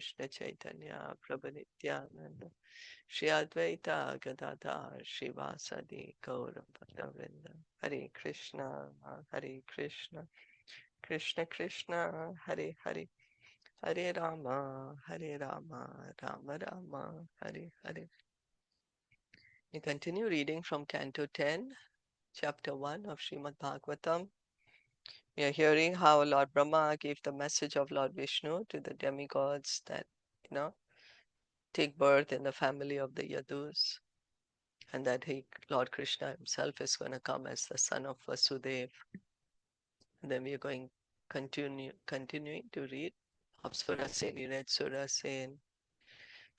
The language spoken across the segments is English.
Krishna Caitanya Prabhu Nityananda Shri Advaita Gadadhar Shivasadi Gaura Bhattavrinda Hare Krishna Hare Krishna Krishna Krishna Hare Hare Hare Rama Rama Rama Hare Hare. We continue reading from Canto 10, Chapter 1 of Srimad Bhagavatam. We are hearing how Lord Brahma gave the message of Lord Vishnu to the demigods that, take birth in the family of the Yadus, and that Lord Krishna himself is going to come as the son of Vasudeva. And then we are continuing to read of Surasen. We read Surasen.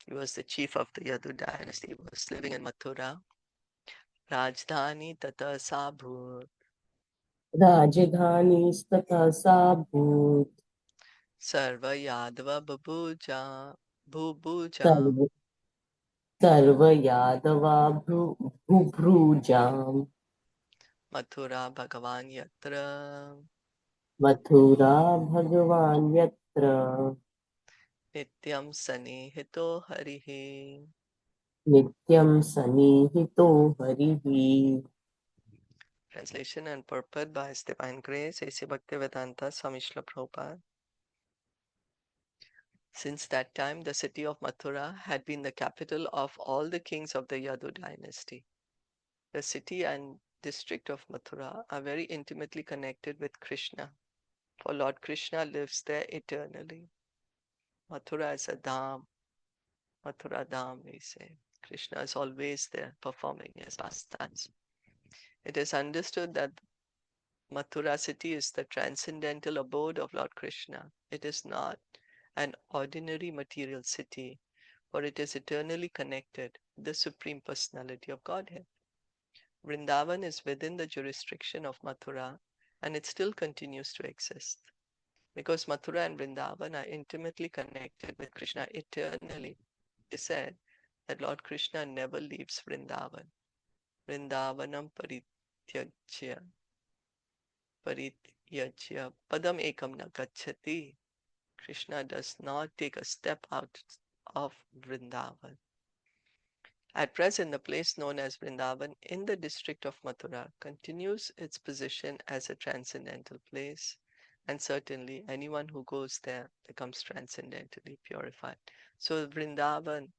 He was the chief of the Yadu dynasty. He was living in Mathura. Rajdhani tata sabhut. राजधानीस्तथा साभूत् Sarva Yadava Babuja सर्वयादवा बुभ्रूजाम् Mathura Bhagavan Yatra Mathura भगवान् यत्र Nityam Sanihito Harihi. नित्यं सन्निहितो हरिः. Translation and purport by His Divine Grace, A.C. Bhaktivedanta Swami Srila Prabhupada. Since that time, the city of Mathura had been the capital of all the kings of the Yadu dynasty. The city and district of Mathura are very intimately connected with Krishna, for Lord Krishna lives there eternally. Mathura is a dham, Mathura dham, we say. Krishna is always there performing his pastimes. It is understood that Mathura city is the transcendental abode of Lord Krishna. It is not an ordinary material city, for it is eternally connected with the Supreme Personality of Godhead. Vrindavan is within the jurisdiction of Mathura, and it still continues to exist. Because Mathura and Vrindavan are intimately connected with Krishna eternally, it is said that Lord Krishna never leaves Vrindavan. Vrindavanam parityajya padam ekam na gacchati. Krishna does not take a step out of Vrindavan. At present, the place known as Vrindavan in the district of Mathura continues its position as a transcendental place, and certainly anyone who goes there becomes transcendentally purified. So Vrindavan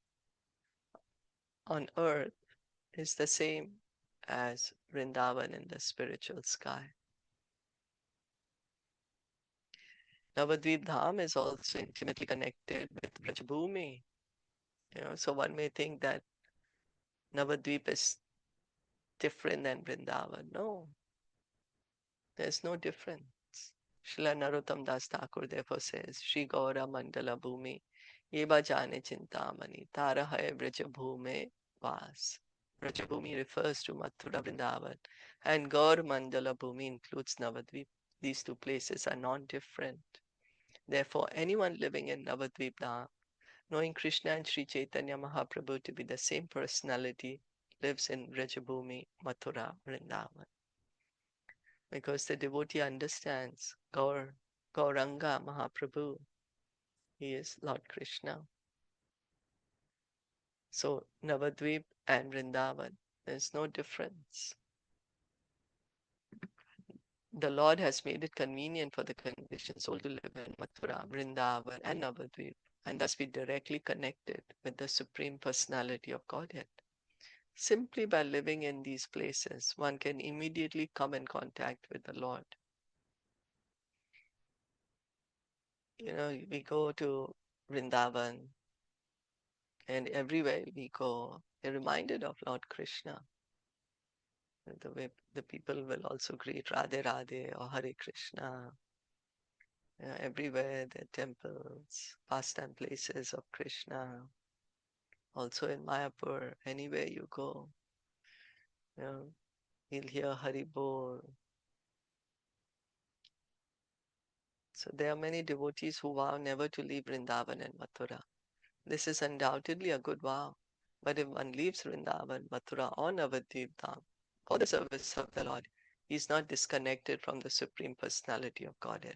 on earth is the same as Vrindavan in the spiritual sky. Navadvip Dham is also intimately connected with Brajabhumi. So one may think that Navadvip is different than Vrindavan. No, there's no difference. Srila Narottam Das Thakur therefore says, Shri Gaura Mandala Bhumi, Yeba Jane Chintamani, Tara Hai Brajabhume Vas. Brajabhumi refers to Mathura Vrindavan, and Gaur Mandala Bhumi includes Navadvip. These two places are non-different. Therefore, anyone living in Navadvip Dham, knowing Krishna and Sri Chaitanya Mahaprabhu to be the same personality, lives in Brajabhumi, Mathura, Vrindavan. Because the devotee understands Gauranga Mahaprabhu, he is Lord Krishna. So Navadvip and Vrindavan, there's no difference. The Lord has made it convenient for the conditioned soul to live in Mathura, Vrindavan, and Navadvip, and thus be directly connected with the Supreme Personality of Godhead. Simply by living in these places, one can immediately come in contact with the Lord. We go to Vrindavan, and everywhere we go, we're reminded of Lord Krishna. The way the people will also greet Radhe Radhe or Hare Krishna. Everywhere there are temples, pastime places of Krishna. Also in Mayapur, anywhere you go, you'll hear Hari Bol. So there are many devotees who vow never to leave Vrindavan and Mathura. This is undoubtedly a good vow. But if one leaves Vrindavan, Mathura or Navadvip Dham for the service of the Lord, he is not disconnected from the Supreme Personality of Godhead.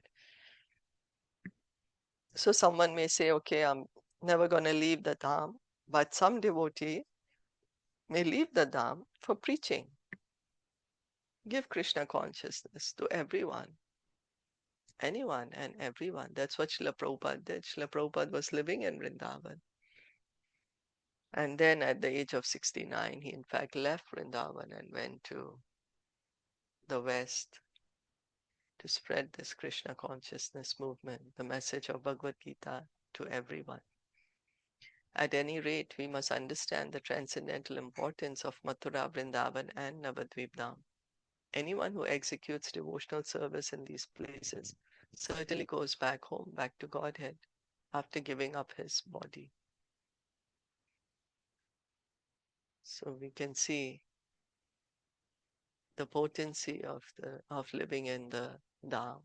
So someone may say, okay, I'm never going to leave the dham, but some devotee may leave the dham for preaching. Give Krishna consciousness to everyone, anyone and everyone. That's what Srila Prabhupada did. Srila Prabhupada was living in Vrindavan. And then at the age of 69, he in fact left Vrindavan and went to the West to spread this Krishna consciousness movement, the message of Bhagavad Gita to everyone. At any rate, we must understand the transcendental importance of Mathura, Vrindavan and Navadvip Dham. Anyone who executes devotional service in these places certainly goes back home, back to Godhead, after giving up his body. So we can see the potency of living in the Dham.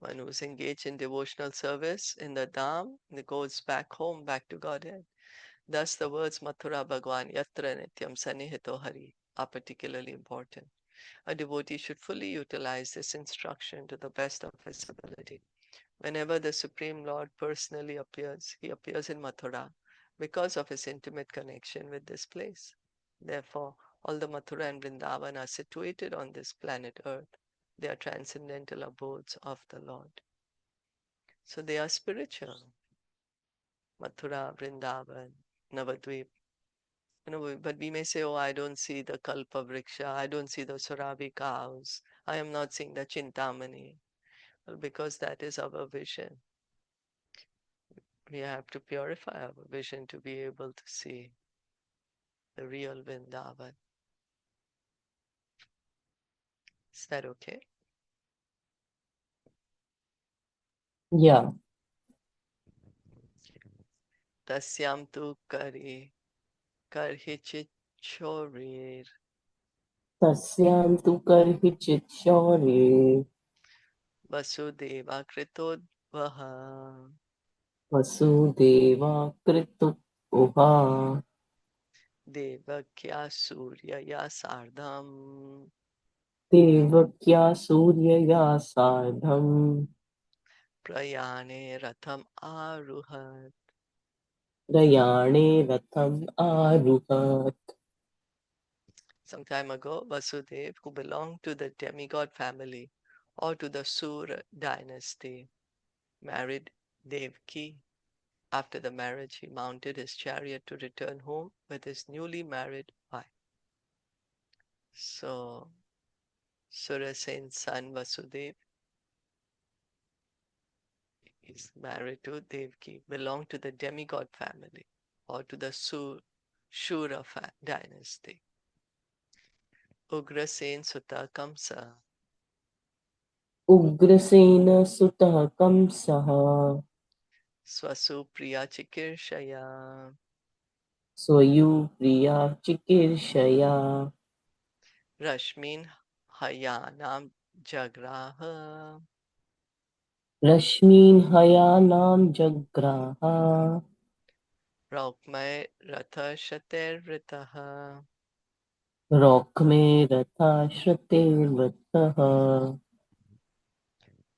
One who is engaged in devotional service in the Dham goes back home, back to Godhead. Thus the words Mathura Bhagwan Yatra Nityam Sanihito Hari are particularly important. A devotee should fully utilize this instruction to the best of his ability. Whenever the Supreme Lord personally appears, he appears in Mathura because of his intimate connection with this place. Therefore, all the Mathura and Vrindavan are situated on this planet Earth. They are transcendental abodes of the Lord. So they are spiritual. Mathura, Vrindavan, Navadvip. But we may say, oh, I don't see the Kalpa Vriksha, I don't see the Surabi cows, I am not seeing the Chintamani. Well, because that is our vision. We have to purify our vision to be able to see the real Vrindavan. Is that okay? Yeah. Tasyam tu karhichit chorir Tasyam tu karhichit shaure vasudeva kritodvaha vasudeva kritu uha devakya suryaya sardham devakya suryaya sardham prayane ratham aruhat. prayane ratham aruhat. Some time ago, Vasudev, who belonged to the demigod family or to the Sur dynasty, married Devki. After the marriage, he mounted his chariot to return home with his newly married wife. So, Surasen's son Vasudev is married to Devki, belonged to the demigod family or to the Shura dynasty. Ugrasen Sutta Kamsa Ugrasena sutah kamsaha Swasu Priya Chikirshaya swayu priya chikirshaya Rashmin Hayanam Jagraha rashmin hayanam jagraha Raukmai Ratha Shatervritaha. rokme ratha shratirvataha.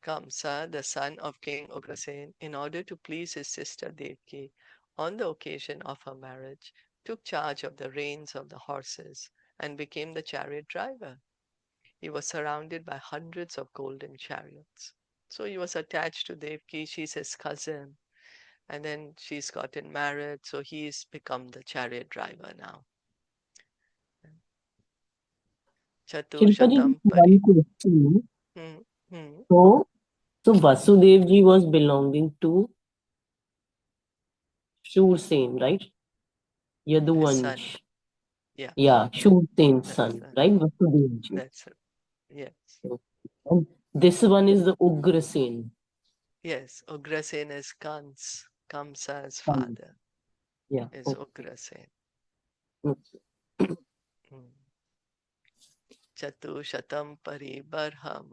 Kamsa, the son of King Ugrasen, in order to please his sister Devki, on the occasion of her marriage, took charge of the reins of the horses and became the chariot driver. He was surrounded by hundreds of golden chariots. So he was attached to Devki, she's his cousin, and then she's gotten married, so he's become the chariot driver now. Chatur Shilpaji, Shatam one Pari. question. Hmm, hmm. So Vasudev ji was belonging to Shursen, right? His son. Yaduvansh. Yeah, Yeah, Shursen's that's son, right? Vasudev ji. that's it. Yes. And this one is the Ugrasen. Yes, Ugrasen is Kamsa's Son. father Yeah. is Okay. Ugrasen. Okay. Hmm. Chatushatam Paribarham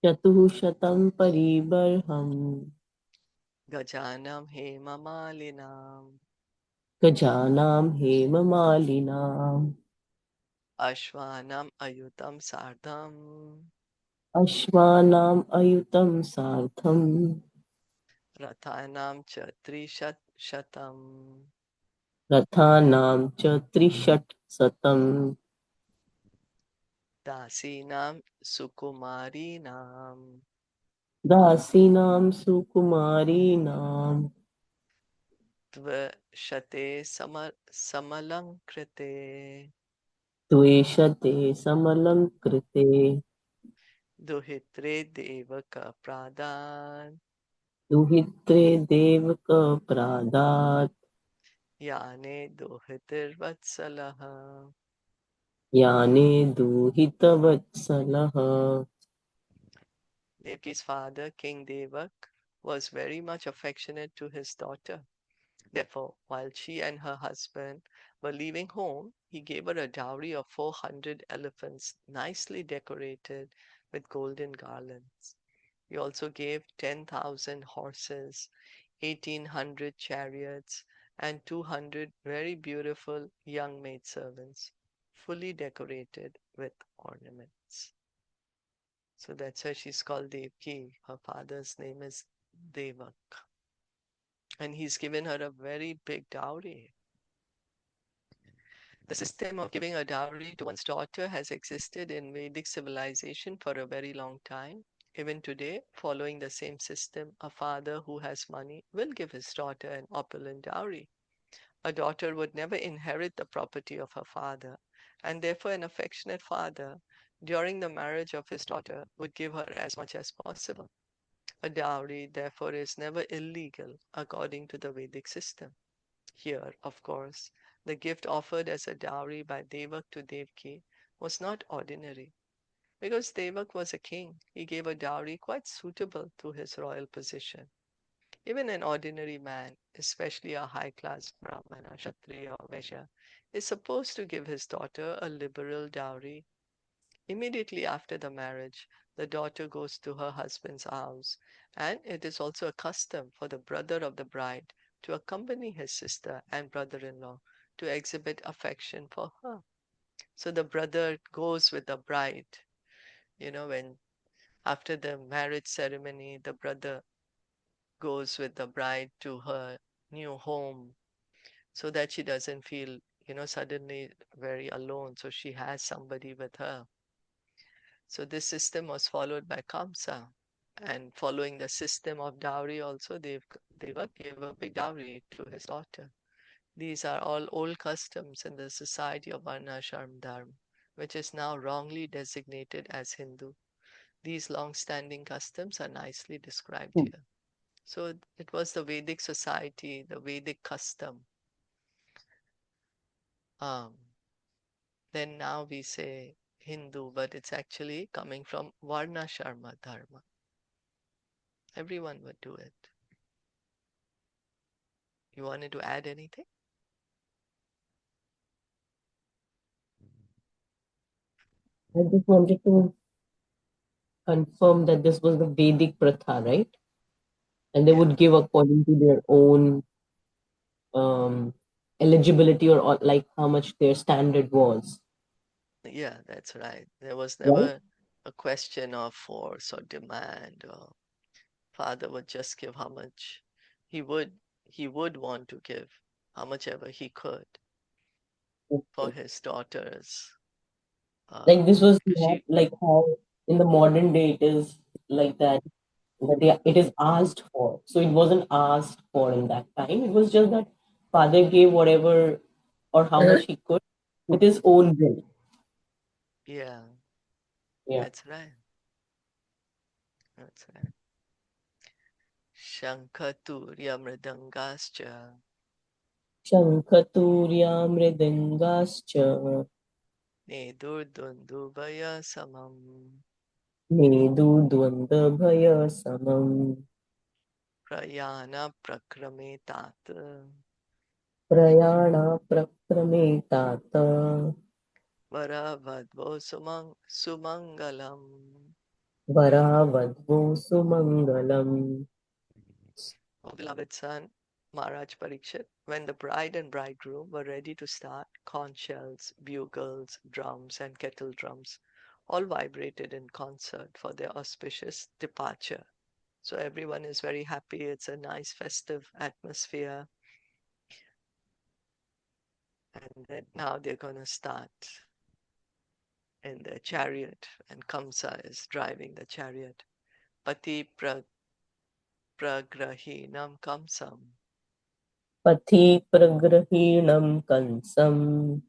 Chatuh shatam paribarham Gajanam Hemamalinam gajanam hemamalinam Ashwanam Ayutam Sardham ashvanam ayutam sartham Rathanam cha trishat shatam. Rathanam cha trishat satam. Dasinam sukumarinam. Dasinam sukumarinam. Tvashate samalankrite. Tveshate samalankrite. Duhitre devaka pradan. Duhitre devaka pradat. Yane duhitir vatsalaha. Yane duhitavatsalaha. Devaki's father, King Devak, was very much affectionate to his daughter. Therefore, while she and her husband were leaving home, he gave her a dowry of 400 elephants, nicely decorated with golden garlands. He also gave 10,000 horses, 1,800 chariots, and 200 very beautiful young maidservants, fully decorated with ornaments. So that's why she's called Devki. Her father's name is Devak. And he's given her a very big dowry. The system of giving a dowry to one's daughter has existed in Vedic civilization for a very long time. Even today, following the same system, a father who has money will give his daughter an opulent dowry. A daughter would never inherit the property of her father, and therefore an affectionate father, during the marriage of his daughter, would give her as much as possible. A dowry, therefore, is never illegal according to the Vedic system. Here, of course, the gift offered as a dowry by Devak to Devki was not ordinary. Because Devak was a king, he gave a dowry quite suitable to his royal position. Even an ordinary man, especially a high class Brahmana, Kshatriya, or Vaishya, is supposed to give his daughter a liberal dowry. Immediately after the marriage, the daughter goes to her husband's house, and it is also a custom for the brother of the bride to accompany his sister and brother in law to exhibit affection for her. So the brother goes with the bride, when after the marriage ceremony, the brother goes with the bride to her new home so that she doesn't feel, suddenly very alone. So she has somebody with her. So this system was followed by Kamsa. And following the system of dowry also, Deva gave a big dowry to his daughter. These are all old customs in the society of Varnashram Dharma, which is now wrongly designated as Hindu. These long-standing customs are nicely described here. So it was the Vedic society, the Vedic custom. Um, then now we say Hindu, but it's actually coming from Varnashrama Dharma. Everyone would do it. You wanted to add anything? I just wanted to confirm that this was the Vedic Pratha, right? And they Yeah, would give according to their own um, eligibility or like how much their standard was, yeah, that's right. There was right? never a question of force or demand, or father would just give how much he would he would want to give, how much ever he could for Okay. his daughters. Like this was Because not she, like how in the modern day it is like that, it is asked for. So it wasn't asked for in that time. It was just that father gave whatever or how much he could with his own will. yeah, Yeah. that's right. That's right. Shankhaturya mridangascha Shankhaturya mridangascha nedurdundubaya samam medu dvandabhaya samam prayana prakrame tat prayana prakrametata varavadvo sumangalam. varavadvo sumangalam. Oh, beloved son, Maharaj Parikshit, when the bride and bridegroom were ready to start, conch shells, bugles, drums, and kettle drums all vibrated in concert for their auspicious departure. So everyone is very happy. It's a nice festive atmosphere. And then now they're going to start in the chariot, and Kamsa is driving the chariot. Pati pragrahinam Kamsam पथि प्रगृहीणं कंसम्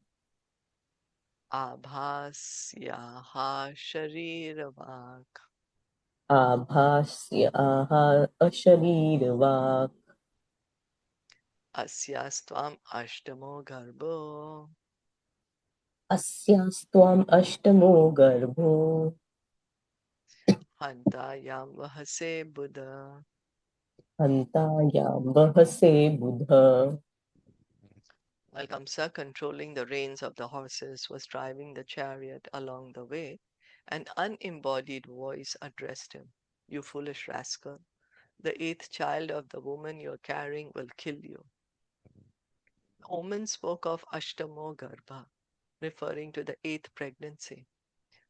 abhasyaha sharirvak आभास्य अशरीरवाक् asyastvam ashtamo garbo अस्यास्त्वाम् अष्टमो गर्भो hantayam vahase buddha. हन्तायां वहसे Budh. While Kamsa, controlling the reins of the horses, was driving the chariot along the way, an unembodied voice addressed him. You foolish rascal, the eighth child of the woman you're carrying will kill you. The omen spoke of Ashtamo Garbha, referring to the eighth pregnancy,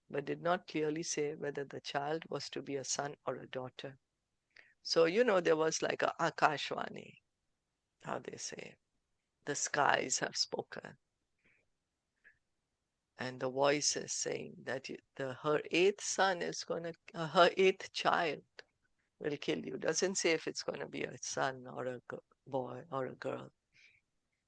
but did not clearly say whether the child was to be a son or a daughter. So, there was like a Akashvani, how they say, the skies have spoken. And the voice is saying that her eighth son is her eighth child will kill you. Doesn't say if it's going to be a son or a boy or a girl.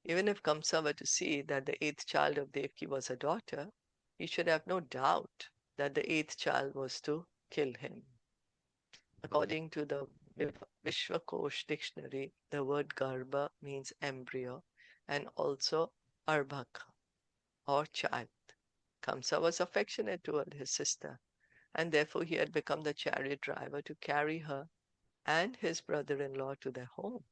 Even if Kamsa were to see that the eighth child of Devaki was a daughter, he should have no doubt that the eighth child was to kill him. According to the Vishwakosh dictionary, the word Garbha means embryo and also Arbhaka or child. Kamsa was affectionate toward his sister, and therefore he had become the chariot driver to carry her and his brother-in-law to their home.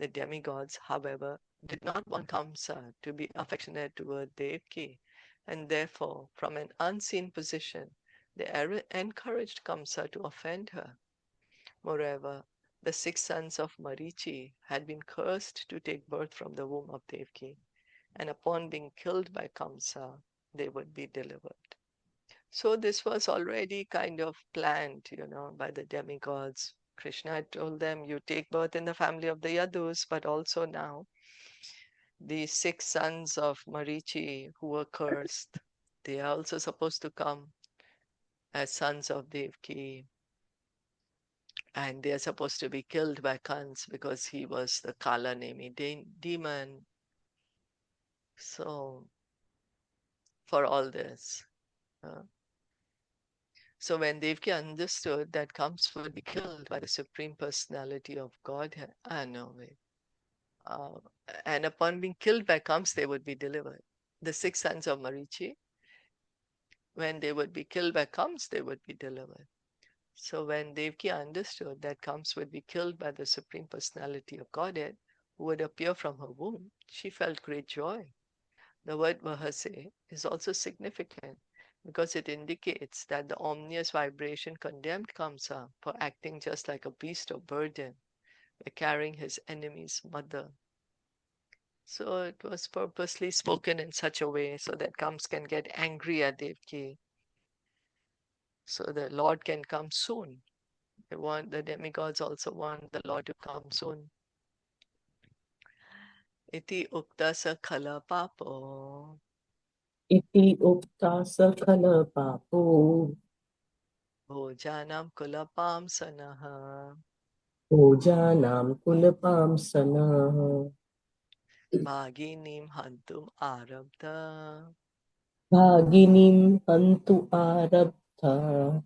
The demigods, however, did not want Kamsa to be affectionate toward Devaki, and therefore, from an unseen position, they encouraged Kamsa to offend her. Moreover, the 6 sons of Marichi had been cursed to take birth from the womb of Devaki, and upon being killed by Kamsa, they would be delivered. So this was already kind of planned, by the demigods. Krishna had told them, you take birth in the family of the Yadus, but also now the 6 sons of Marichi who were cursed, they are also supposed to come as sons of Devaki, and they are supposed to be killed by Kans because he was the Kala Nemi demon. So for all this. Uh, So when Devaki understood that Kamsa would be killed by the Supreme Personality of Godhead, no way. Uh, and upon being killed by Kamsa, they would be delivered. The 6 sons of Marichi, when they would be killed by Kamsa, they would be delivered. So when Devaki understood that Kamsa would be killed by the Supreme Personality of Godhead, who would appear from her womb, she felt great joy. The word Vahase is also significant because it indicates that the ominous vibration condemned Kamsa for acting just like a beast of burden by carrying his enemy's mother. So it was purposely spoken in such a way so that Kamsa can get angry at Devaki, so the Lord can come soon. The demigods also want the Lord to come soon. Iti ukta sakhala papo इति उक्ता सकल पापो bhojanam kulapam sanaha भोजानां कुलपांसनः Bhaginim Hantum Arabdha भागिनीं हन्तु आरब्धा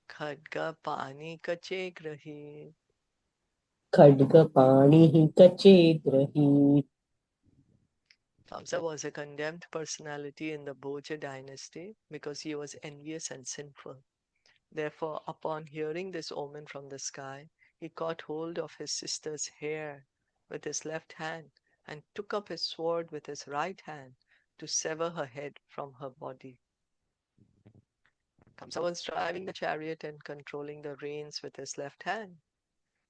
Khadga Pani Kache Grahi. खड्गपाणिः कचे ग्रहीत्. Kamsa was a condemned personality in the Bhoja dynasty because he was envious and sinful. Therefore, upon hearing this omen from the sky, he caught hold of his sister's hair with his left hand and took up his sword with his right hand to sever her head from her body. Kamsa was driving the chariot and controlling the reins with his left hand.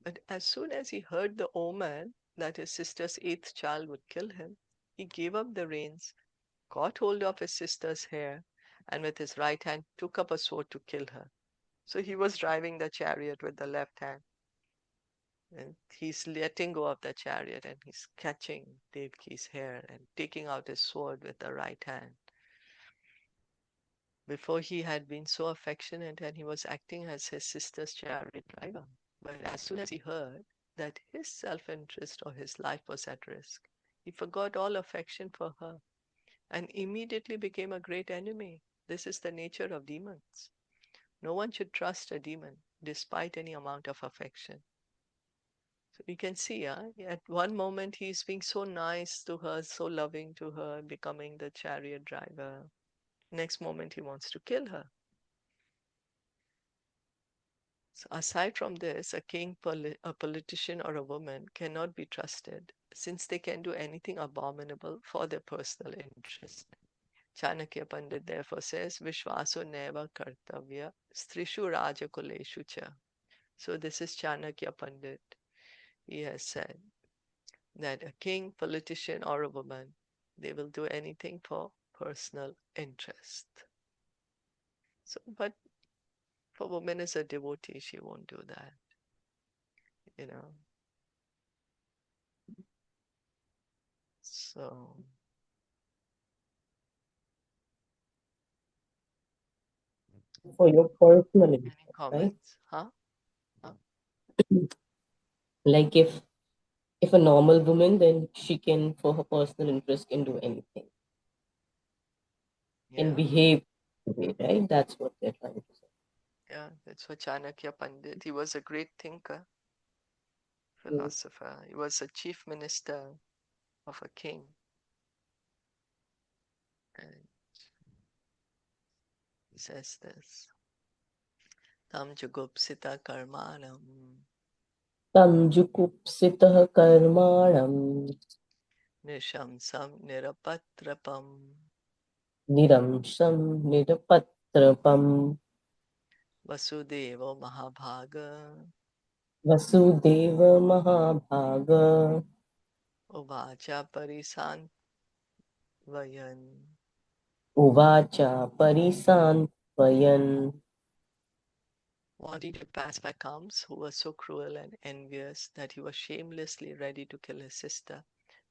But as soon as he heard the omen that his sister's eighth child would kill him, he gave up the reins, caught hold of his sister's hair, and with his right hand took up a sword to kill her. So he was driving the chariot with the left hand, and he's letting go of the chariot, and he's catching Devki's hair and taking out his sword with the right hand. Before, he had been so affectionate and he was acting as his sister's chariot driver. But as soon as he heard that his self-interest or his life was at risk, he forgot all affection for her and immediately became a great enemy. This is the nature of demons. No one should trust a demon despite any amount of affection. So you can see, at one moment he's being so nice to her, so loving to her, becoming the chariot driver. Next moment he wants to kill her. So aside from this, a king, a politician, or a woman cannot be trusted since they can do anything abominable for their personal interest. Chanakya Pandit therefore says, Vishvaso neva kartavya strishu rajakuleshu cha. So this is Chanakya Pandit. He has said that a king, politician, or a woman, they will do anything for personal interest. So, but for woman as a devotee, she won't do that, you know. So For your personal any interest, right? comments? Huh? Like if a normal woman, then she can, for her personal interest, can do anything, can Yeah, behave the way, right? That's what they're trying to say. yeah, that's what Chanakya Pandit. He was a great thinker, Mm. philosopher. He was a chief minister of a king. And he says this. Tam jugupsita karmanam Tam jukupsitah karmanam nishamsam nirapatrapam niramsham nidapatrapam vasudevo mahabhaga vasudeva mahabhaga uvacha parisantvayan. uvacha parisantvayan. Wanting to pacify Kams, who was so cruel and envious that he was shamelessly ready to kill his sister,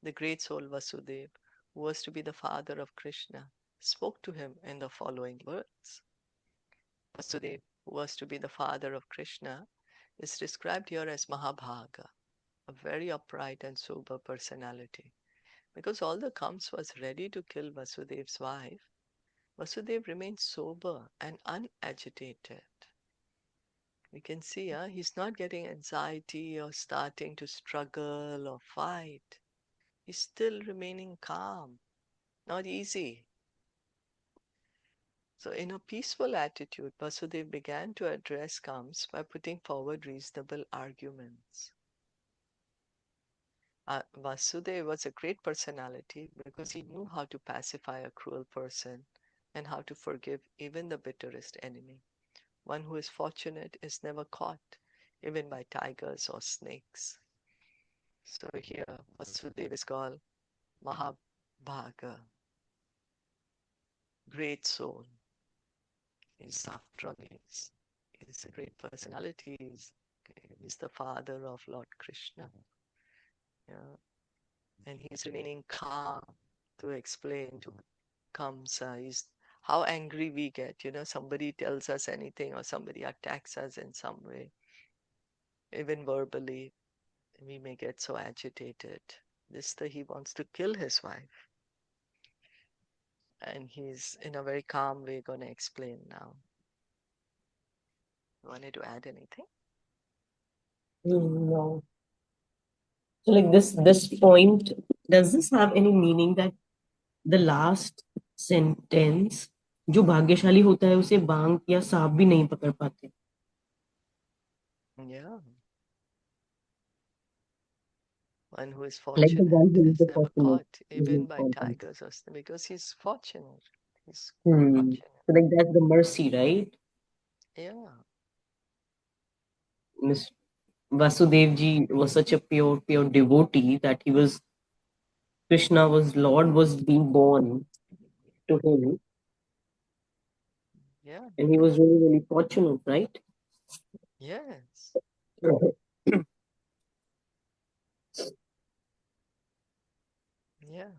the great soul Vasudev, who was to be the father of Krishna, spoke to him in the following words. Vasudev, who was to be the father of Krishna, is described here as Mahabhaga, a very upright and sober personality. Because although Kams was ready to kill Vasudev's wife, Vasudev remained sober and unagitated. We can see he's not getting anxiety or starting to struggle or fight. He's still remaining calm. Not easy. So, in a peaceful attitude, Vasudev began to address Kams by putting forward reasonable arguments. Vasudev was a great personality because he knew how to pacify a cruel person and how to forgive even the bitterest enemy. One who is fortunate is never caught, even by tigers or snakes. So here, Vasudev is called Mahabhaga, great soul. He's after all, he's a great personality. He's the father of Lord Krishna. Yeah. And he's remaining calm to explain to Kamsa is how angry we get. Somebody tells us anything or somebody attacks us in some way, even verbally, we may get so agitated. He wants to kill his wife. And he's in a very calm way going to explain now. You wanted to add anything? No. So like this point, does this have any meaning that the last sentence, जो भाग्यशाली होता है उसे बांग या सांप भी नहीं पकड़ पाते? Yeah. One who is Like the fortunate one who is is the never fortunate. caught, even by tigers or because he's fortunate. He's fortunate. So like that's the mercy, right? Yeah. Miss Vasudev ji was such a pure devotee that Lord was being born to him, Yeah. and he was really, really fortunate, right? Yes. Yeah.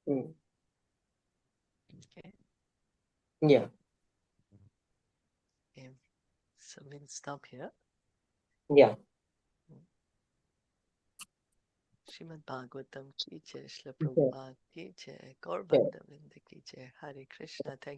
Mm. Okay. Yeah. Okay. So we'll stop here. Yeah. Srimad Bhagavatam ki jai, Srila Yeah. Prabhupada ki jai, Gaur Yeah. Bhakta Vrinda ki jai, Hare Krishna. Thank